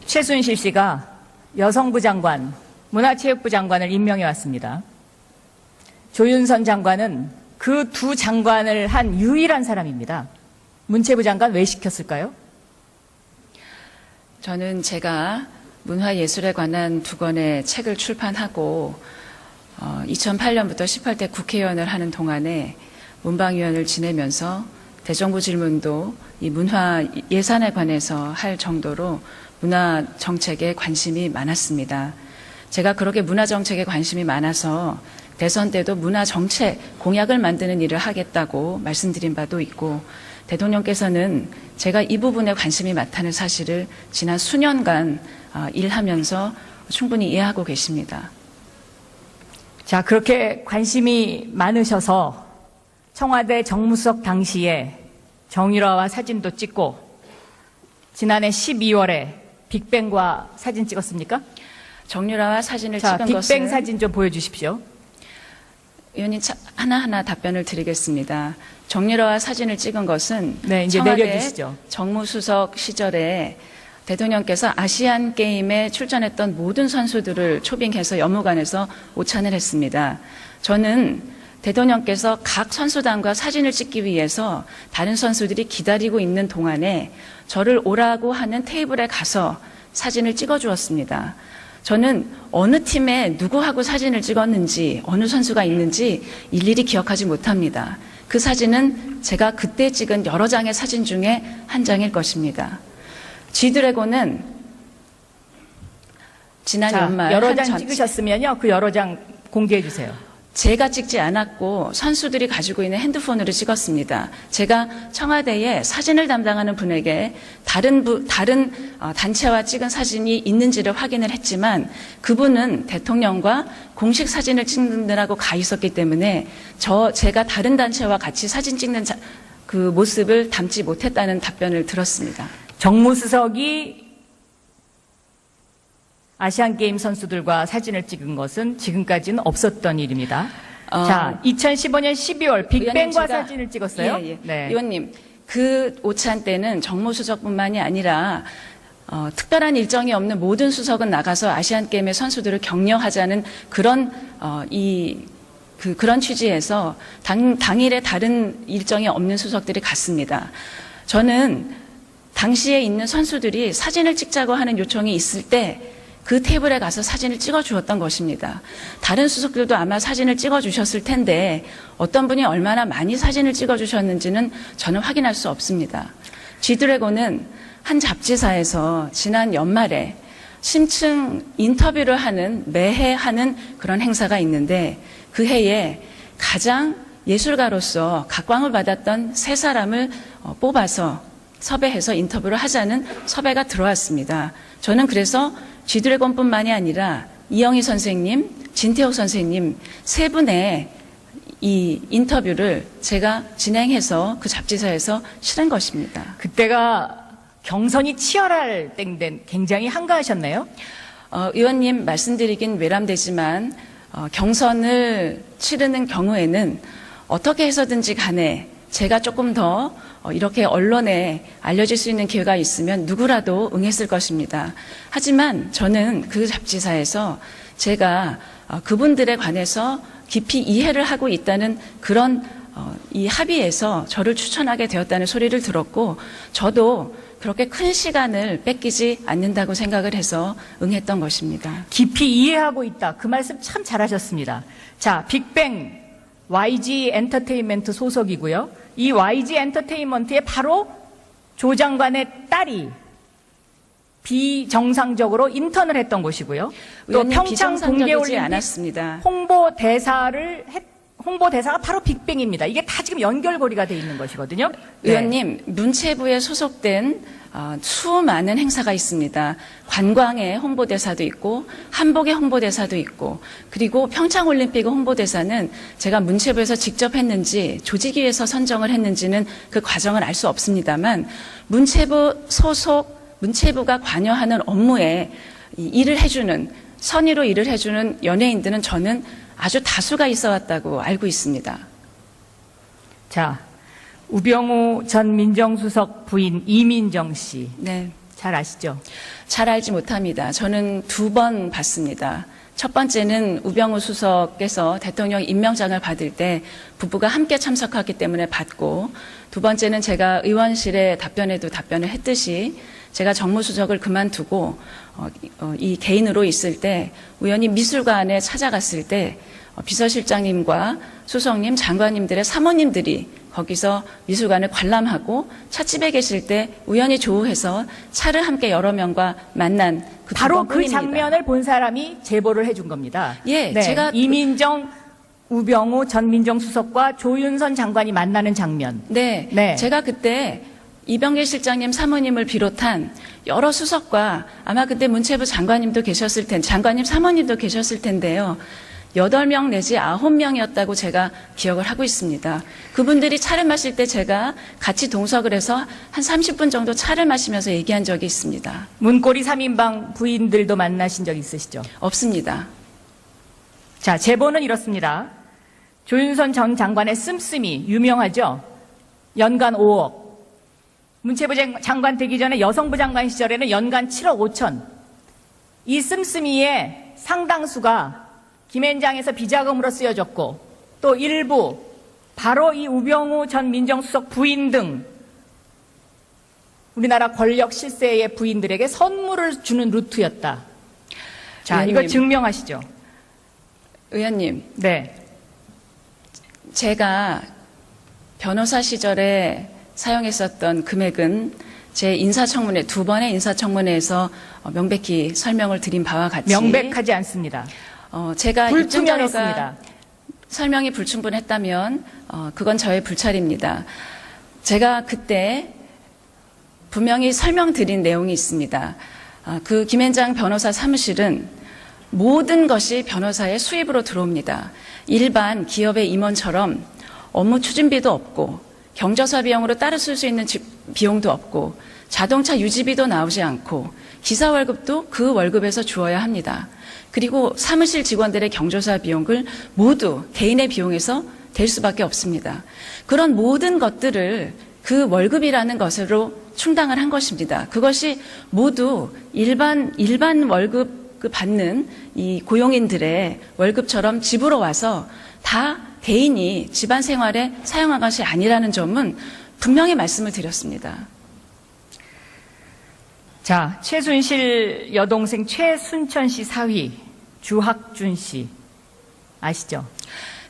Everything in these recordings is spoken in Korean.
최순실 씨가 여성부 장관, 문화체육부 장관을 임명해 왔습니다. 조윤선 장관은 그 두 장관을 한 유일한 사람입니다. 문체부 장관 왜 시켰을까요? 저는 제가 문화예술에 관한 2권의 책을 출판하고 2008년부터 18대 국회의원을 하는 동안에 문방위원을 지내면서 대정부 질문도 이 문화 예산에 관해서 할 정도로 문화 정책에 관심이 많았습니다. 제가 그렇게 문화 정책에 관심이 많아서 대선 때도 문화 정책 공약을 만드는 일을 하겠다고 말씀드린 바도 있고, 대통령께서는 제가 이 부분에 관심이 많다는 사실을 지난 수년간 일하면서 충분히 이해하고 계십니다. 자, 그렇게 관심이 많으셔서 청와대 정무수석 당시에 정유라와 사진도 찍고 지난해 12월에 빅뱅과 사진 찍었습니까? 정유라와 사진을 자, 찍은 빅뱅 것은 사진 좀 보여주십시오. 의원님 하나하나 답변을 드리겠습니다. 정유라와 사진을 찍은 것은 네, 이제 청와대 내려주시죠. 정무수석 시절에 대통령께서 아시안 게임에 출전했던 모든 선수들을 초빙해서 연무관에서 오찬을 했습니다. 저는 대통령께서 각 선수단과 사진을 찍기 위해서 다른 선수들이 기다리고 있는 동안에 저를 오라고 하는 테이블에 가서 사진을 찍어주었습니다. 저는 어느 팀에 누구하고 사진을 찍었는지, 어느 선수가 있는지 일일이 기억하지 못합니다. 그 사진은 제가 그때 찍은 여러 장의 사진 중에 한 장일 것입니다. G드래곤은 지난 연말 여러 장 찍으셨으면요, 그 여러 장 공개해 주세요. 제가 찍지 않았고 선수들이 가지고 있는 핸드폰으로 찍었습니다. 제가 청와대에 사진을 담당하는 분에게 다른 단체와 찍은 사진이 있는지를 확인을 했지만 그분은 대통령과 공식 사진을 찍느라고 가 있었기 때문에 제가 다른 단체와 같이 사진 찍는 그 모습을 담지 못했다는 답변을 들었습니다. 정무수석이 아시안게임 선수들과 사진을 찍은 것은 지금까지는 없었던 일입니다. 자, 2015년 12월 빅뱅과 사진을 찍었어요? 예. 네. 의원님, 그 오찬 때는 정무수석뿐만이 아니라 특별한 일정이 없는 모든 수석은 나가서 아시안게임의 선수들을 격려하자는 그런 그런 취지에서 당일에 다른 일정이 없는 수석들이 갔습니다. 저는 당시에 있는 선수들이 사진을 찍자고 하는 요청이 있을 때 그 테이블에 가서 사진을 찍어 주었던 것입니다. 다른 수석들도 아마 사진을 찍어 주셨을 텐데 어떤 분이 얼마나 많이 사진을 찍어 주셨는지는 저는 확인할 수 없습니다. G드래곤은 한 잡지사에서 지난 연말에 심층 인터뷰를 매해 하는 그런 행사가 있는데 그 해에 가장 예술가로서 각광을 받았던 3사람을 뽑아서 섭외해서 인터뷰를 하자는 섭외가 들어왔습니다. 저는 그래서 G드래곤뿐만이 아니라 이영희 선생님, 진태호 선생님 3분의 이 인터뷰를 제가 진행해서 그 잡지사에서 실은 것입니다. 그때가 경선이 치열할 때인데 굉장히 한가하셨네요? 의원님 말씀드리긴 외람되지만 경선을 치르는 경우에는 어떻게 해서든지 간에 제가 조금 더 이렇게 언론에 알려질 수 있는 기회가 있으면 누구라도 응했을 것입니다. 하지만 저는 그 잡지사에서 제가 그분들에 관해서 깊이 이해를 하고 있다는 그런 이 합의에서 저를 추천하게 되었다는 소리를 들었고 저도 그렇게 큰 시간을 뺏기지 않는다고 생각을 해서 응했던 것입니다. 깊이 이해하고 있다. 그 말씀 참 잘하셨습니다. 자, 빅뱅 YG 엔터테인먼트 소속이고요. 이 YG 엔터테인먼트에 바로 조 장관의 딸이 비정상적으로 인턴을 했던 곳이고요. 또 평창 동계올림픽 홍보대사가 바로 빅뱅입니다. 이게 다 지금 연결고리가 돼 있는 것이거든요. 의원님, 네. 문체부에 소속된 수많은 행사가 있습니다. 관광의 홍보대사도 있고 한복의 홍보대사도 있고 그리고 평창올림픽 홍보대사는 제가 문체부에서 직접 했는지 조직위에서 선정을 했는지는 그 과정을 알 수 없습니다만 문체부가 관여하는 업무에 선의로 일을 해주는 연예인들은 저는 아주 다수가 있어 왔다고 알고 있습니다. 자, 우병우 전 민정수석 부인 이민정 씨. 네. 잘 아시죠? 잘 알지 못합니다. 저는 2번 받습니다. 첫 번째는 우병우 수석께서 대통령 임명장을 받을 때 부부가 함께 참석하기 때문에 받고, 두 번째는 제가 의원실에 답변에도 답변을 했듯이 제가 정무수석을 그만두고 이 개인으로 있을 때 우연히 미술관에 찾아갔을 때 비서실장님과 수석님, 장관님들의 사모님들이 거기서 미술관을 관람하고 찻집에 계실 때 우연히 조우해서 차를 함께 여러 명과 만난 그 바로 그 번뿐입니다. 장면을 본 사람이 제보를 해준 겁니다. 예, 네, 제가 이민정, 우병우 전 민정수석과 조윤선 장관이 만나는 장면. 네, 네. 제가 그때 이병길 실장님 사모님을 비롯한 여러 수석과 아마 그때 문체부 장관님도 계셨을 텐데, 장관님 사모님도 계셨을 텐데요. 8명 내지 9명이었다고 제가 기억을 하고 있습니다. 그분들이 차를 마실 때 제가 같이 동석을 해서 한 30분 정도 차를 마시면서 얘기한 적이 있습니다. 문고리 3인방 부인들도 만나신 적 있으시죠? 없습니다. 자, 제보는 이렇습니다. 조윤선 전 장관의 씀씀이 유명하죠? 연간 5억. 문체부 장관 되기 전에 여성부 장관 시절에는 연간 7억 5천. 이 씀씀이의 상당수가 김앤장에서 비자금으로 쓰여졌고, 또 일부 바로 이 우병우 전 민정수석 부인 등 우리나라 권력 실세의 부인들에게 선물을 주는 루트였다. 자, 의원님. 이거 증명하시죠? 의원님, 네. 제가 변호사 시절에 사용했었던 금액은 제 인사청문회, 2번의 인사청문회에서 명백히 설명을 드린 바와 같이 명백하지 않습니다. 제가 입증 자료가 불투명했습니다. 설명이 불충분했다면 그건 저의 불찰입니다. 제가 그때 분명히 설명드린 내용이 있습니다. 그 김앤장 변호사 사무실은 모든 것이 변호사의 수입으로 들어옵니다. 일반 기업의 임원처럼 업무 추진비도 없고 경조사 비용으로 따로 쓸 수 있는 비용도 없고 자동차 유지비도 나오지 않고 기사 월급도 그 월급에서 주어야 합니다. 그리고 사무실 직원들의 경조사 비용을 모두 개인의 비용에서 될 수밖에 없습니다. 그런 모든 것들을 그 월급이라는 것으로 충당을 한 것입니다. 그것이 모두 일반 월급 받는 이 고용인들의 월급처럼 집으로 와서 다 개인이 집안 생활에 사용한 것이 아니라는 점은 분명히 말씀을 드렸습니다. 자, 최순실 여동생 최순천 씨 사위 주학준 씨 아시죠?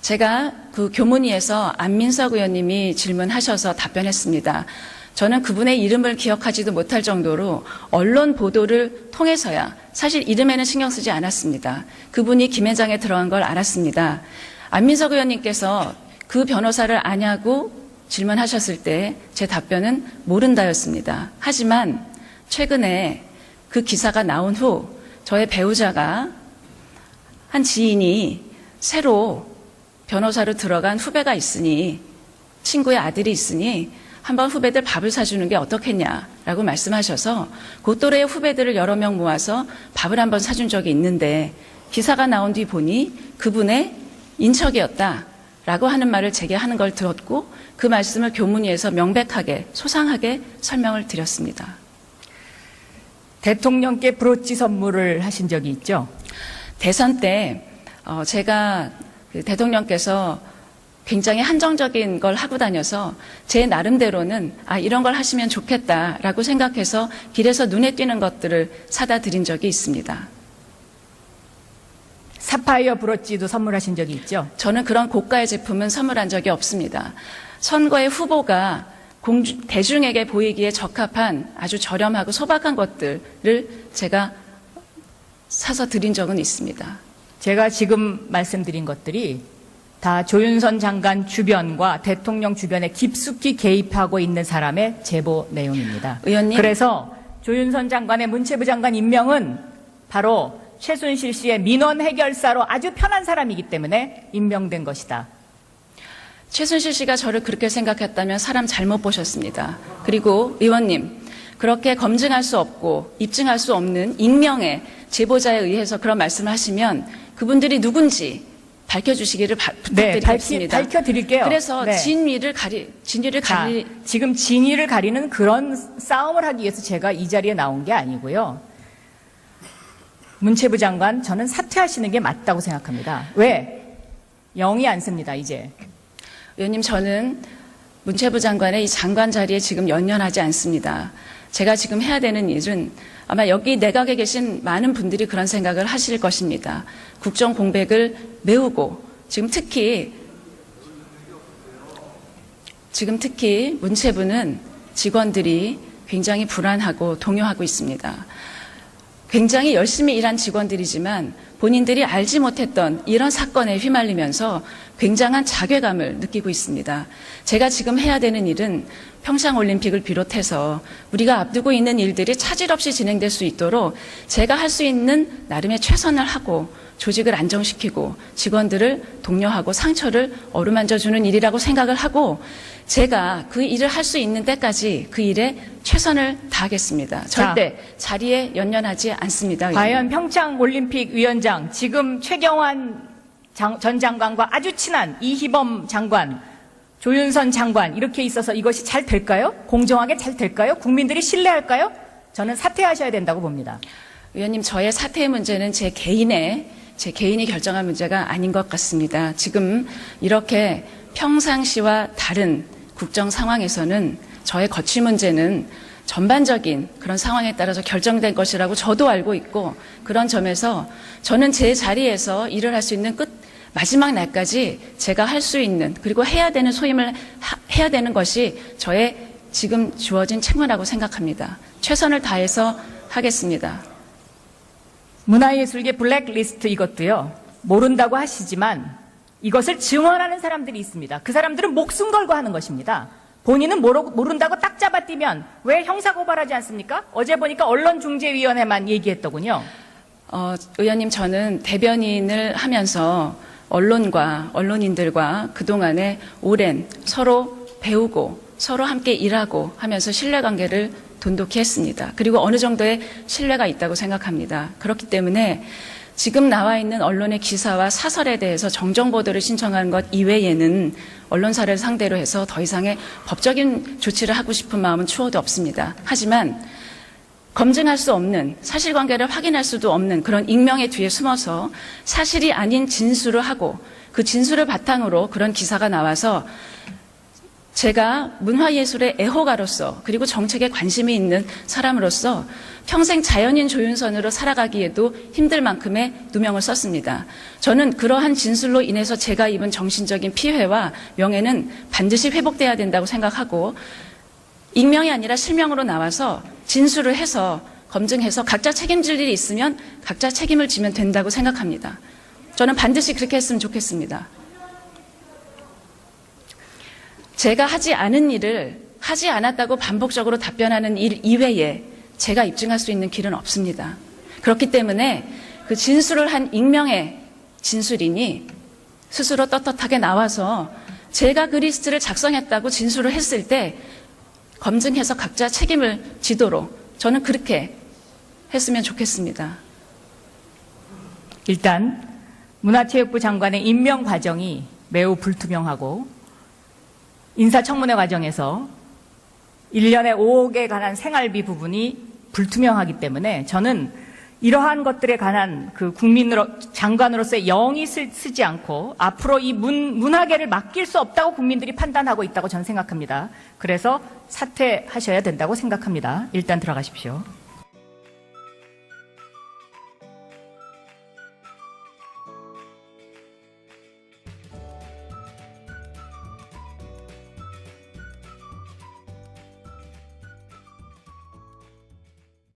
제가 그 교문위에서 안민석 의원님이 질문하셔서 답변했습니다. 저는 그분의 이름을 기억하지도 못할 정도로 언론 보도를 통해서야 사실 이름에는 신경 쓰지 않았습니다. 그분이 김앤장에 들어간 걸 알았습니다. 안민석 의원님께서 그 변호사를 아냐고 질문하셨을 때 제 답변은 모른다였습니다. 하지만 최근에 그 기사가 나온 후 저의 배우자가 한 지인이 새로 변호사로 들어간 후배가 있으니 친구의 아들이 있으니 한번 후배들 밥을 사주는 게 어떻겠냐라고 말씀하셔서 그 또래의 후배들을 여러 명 모아서 밥을 한번 사준 적이 있는데 기사가 나온 뒤 보니 그분의 인척이었다라고 하는 말을 제게 하는 걸 들었고 그 말씀을 교문위에서 명백하게 소상하게 설명을 드렸습니다. 대통령께 브로치 선물을 하신 적이 있죠? 대선 때 제가 대통령께서 굉장히 한정적인 걸 하고 다녀서 제 나름대로는 이런 걸 하시면 좋겠다라고 생각해서 길에서 눈에 띄는 것들을 사다 드린 적이 있습니다. 사파이어 브로치도 선물하신 적이 있죠? 저는 그런 고가의 제품은 선물한 적이 없습니다. 선거의 후보가 대중에게 보이기에 적합한 아주 저렴하고 소박한 것들을 제가 사서 드린 적은 있습니다. 제가 지금 말씀드린 것들이 다 조윤선 장관 주변과 대통령 주변에 깊숙이 개입하고 있는 사람의 제보 내용입니다. 의원님. 그래서 조윤선 장관의 문체부 장관 임명은 바로 최순실 씨의 민원 해결사로 아주 편한 사람이기 때문에 임명된 것이다. 최순실 씨가 저를 그렇게 생각했다면 사람 잘못 보셨습니다. 그리고 의원님, 그렇게 검증할 수 없고 입증할 수 없는 익명의 제보자에 의해서 그런 말씀을 하시면 그분들이 누군지 밝혀주시기를 네, 부탁드리겠습니다. 밝혀드릴게요. 그래서 네. 진위를 자, 지금 진위를 가리는 그런 싸움을 하기 위해서 제가 이 자리에 나온 게 아니고요. 문체부 장관, 저는 사퇴하시는 게 맞다고 생각합니다. 왜? 영이 안 씁니다, 이제. 의원님, 저는 문체부 장관의 이 장관 자리에 지금 연연하지 않습니다. 제가 지금 해야 되는 일은 아마 여기 내각에 계신 많은 분들이 그런 생각을 하실 것입니다. 국정 공백을 메우고 지금 특히 문체부는 직원들이 굉장히 불안하고 동요하고 있습니다. 굉장히 열심히 일한 직원들이지만 본인들이 알지 못했던 이런 사건에 휘말리면서 굉장한 자괴감을 느끼고 있습니다. 제가 지금 해야 되는 일은 평창올림픽을 비롯해서 우리가 앞두고 있는 일들이 차질 없이 진행될 수 있도록 제가 할 수 있는 나름의 최선을 하고 조직을 안정시키고 직원들을 독려하고 상처를 어루만져주는 일이라고 생각을 하고 제가 그 일을 할 수 있는 때까지 그 일에 최선을 다하겠습니다. 절대 자리에 연연하지 않습니다. 과연 평창올림픽 위원장, 지금 최경환 전 장관과 아주 친한 이희범 장관, 조윤선 장관 이렇게 있어서 이것이 잘 될까요? 공정하게 잘 될까요? 국민들이 신뢰할까요? 저는 사퇴하셔야 된다고 봅니다. 의원님, 저의 사퇴의 문제는 제 개인이 결정할 문제가 아닌 것 같습니다. 지금 이렇게 평상시와 다른 국정 상황에서는 저의 거취 문제는 전반적인 그런 상황에 따라서 결정된 것이라고 저도 알고 있고 그런 점에서 저는 제 자리에서 일을 할 수 있는 마지막 날까지 제가 할 수 있는 그리고 해야 되는 소임을 해야 되는 것이 저의 지금 주어진 책무라고 생각합니다. 최선을 다해서 하겠습니다. 문화예술계 블랙리스트 이것도요. 모른다고 하시지만 이것을 증언하는 사람들이 있습니다. 그 사람들은 목숨 걸고 하는 것입니다. 본인은 모른다고 딱 잡아뛰면 왜 형사고발하지 않습니까? 어제 보니까 언론중재위원회만 얘기했더군요. 의원님, 저는 대변인을 하면서 언론인들과 그동안의 오랜 서로 배우고 서로 함께 일하고 하면서 신뢰관계를 돈독히 했습니다. 그리고 어느 정도의 신뢰가 있다고 생각합니다. 그렇기 때문에 지금 나와 있는 언론의 기사와 사설에 대해서 정정보도를 신청하는 것 이외에는 언론사를 상대로 해서 더 이상의 법적인 조치를 하고 싶은 마음은 추호도 없습니다. 하지만 검증할 수 없는 사실관계를 확인할 수도 없는 그런 익명의 뒤에 숨어서 사실이 아닌 진술을 하고 그 진술을 바탕으로 그런 기사가 나와서 제가 문화예술의 애호가로서 그리고 정책에 관심이 있는 사람으로서 평생 자연인 조윤선으로 살아가기에도 힘들 만큼의 누명을 썼습니다. 저는 그러한 진술로 인해서 제가 입은 정신적인 피해와 명예는 반드시 회복돼야 된다고 생각하고 익명이 아니라 실명으로 나와서 진술을 해서 검증해서 각자 책임질 일이 있으면 각자 책임을 지면 된다고 생각합니다. 저는 반드시 그렇게 했으면 좋겠습니다. 제가 하지 않은 일을 하지 않았다고 반복적으로 답변하는 일 이외에 제가 입증할 수 있는 길은 없습니다. 그렇기 때문에 그 진술을 한 익명의 진술인이 스스로 떳떳하게 나와서 제가 그 리스트를 작성했다고 진술을 했을 때 검증해서 각자 책임을 지도록 저는 그렇게 했으면 좋겠습니다. 일단 문화체육부 장관의 임명 과정이 매우 불투명하고 인사청문회 과정에서 1년에 5억에 관한 생활비 부분이 불투명하기 때문에 저는 이러한 것들에 관한 그 장관으로서의 영이 쓰지 않고 앞으로 이 문화계를 맡길 수 없다고 국민들이 판단하고 있다고 저는 생각합니다. 그래서 사퇴하셔야 된다고 생각합니다. 일단 들어가십시오.